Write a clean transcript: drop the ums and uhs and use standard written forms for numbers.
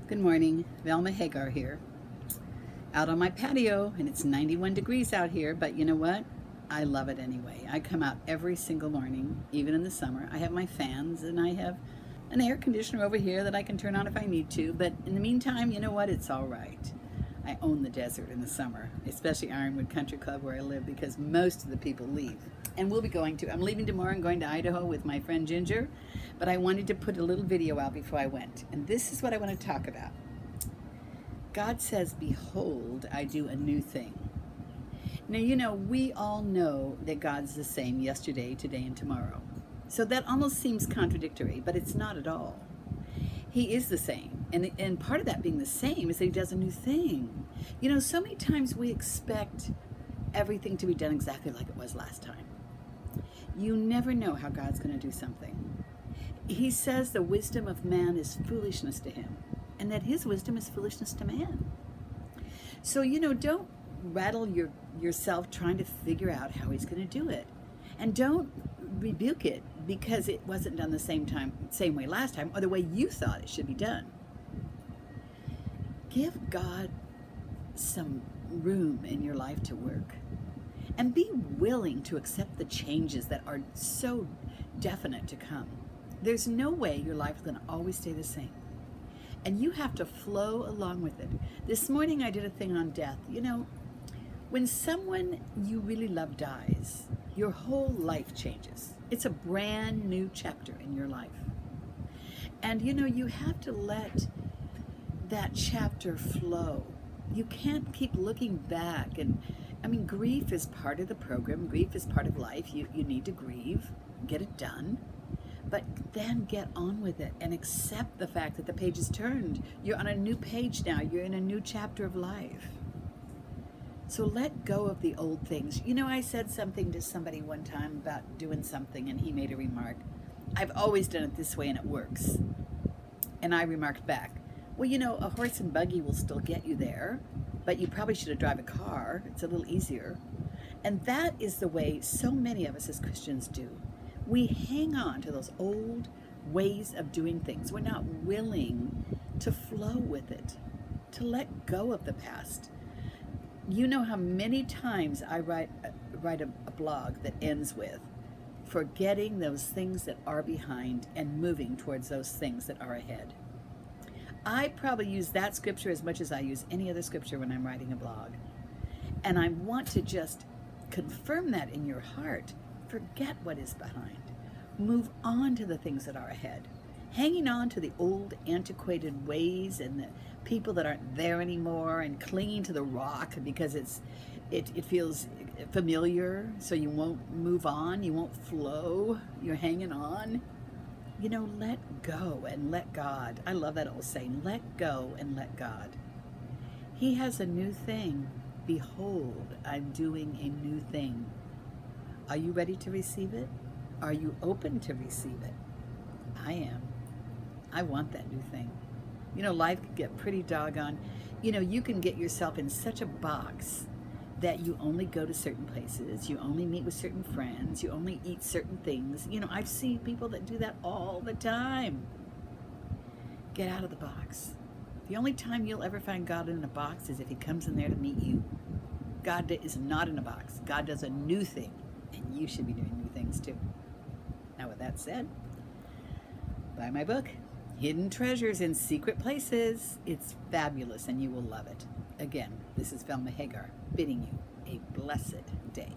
Good morning, Velma Hagar here. Out on my patio, and it's 91 degrees out here, but you know what? I love it anyway. I come out every single morning, even in the summer. I have my fans and I have an air conditioner over here that I can turn on if I need to, but in the meantime, you know what? It's all right. I own the desert in the summer, especially Ironwood Country Club where I live, because most of the people leave. And I'm leaving tomorrow and going to Idaho with my friend Ginger, but I wanted to put a little video out before I went. And this is what I want to talk about. God says, behold, I do a new thing. Now, we all know that God's the same yesterday, today, and tomorrow. So that almost seems contradictory, but it's not at all. He is the same. And part of that being the same is that he does a new thing. So many times we expect everything to be done exactly like it was last time. You never know how God's going to do something. He says the wisdom of man is foolishness to him, and that his wisdom is foolishness to man. So, don't rattle yourself trying to figure out how he's going to do it. And don't rebuke it because it wasn't done the same way last time, or the way you thought it should be done. Give God some room in your life to work. And be willing to accept the changes that are so definite to come. There's no way your life is going to always stay the same. And you have to flow along with it. This morning I did a thing on death. When someone you really love dies, your whole life changes. It's a brand new chapter in your life. And you have to let that chapter flow. You can't keep looking back. And grief is part of the program. Grief is part of life. You need to grieve, get it done. But then get on with it and accept the fact that the page is turned. You're on a new page now. You're in a new chapter of life. So let go of the old things. I said something to somebody one time about doing something, and he made a remark. I've always done it this way and it works. And I remarked back, well, a horse and buggy will still get you there, but you probably should have drive a car. It's a little easier. And that is the way so many of us as Christians do. We hang on to those old ways of doing things. We're not willing to flow with it, to let go of the past. You know how many times I write a blog that ends with forgetting those things that are behind and moving towards those things that are ahead. I probably use that scripture as much as I use any other scripture when I'm writing a blog. And I want to just confirm that in your heart. Forget what is behind. Move on to the things that are ahead. Hanging on to the old antiquated ways and the people that aren't there anymore, and clinging to the rock because it feels familiar, so you won't move on, you won't flow, you're hanging on. Let go and let God. I love that old saying, let go and let God. He has a new thing. Behold, I'm doing a new thing. Are you ready to receive it? Are you open to receive it? I am. I want that new thing. Life can get pretty doggone. You can get yourself in such a box that you only go to certain places, you only meet with certain friends, you only eat certain things. I've seen people that do that all the time. Get out of the box. The only time you'll ever find God in a box is if he comes in there to meet you. God is not in a box. God does a new thing, and you should be doing new things too. Now, with that said, buy my book, Hidden Treasures in Secret Places. It's fabulous and you will love it. Again, this is Velma Hagar bidding you a blessed day.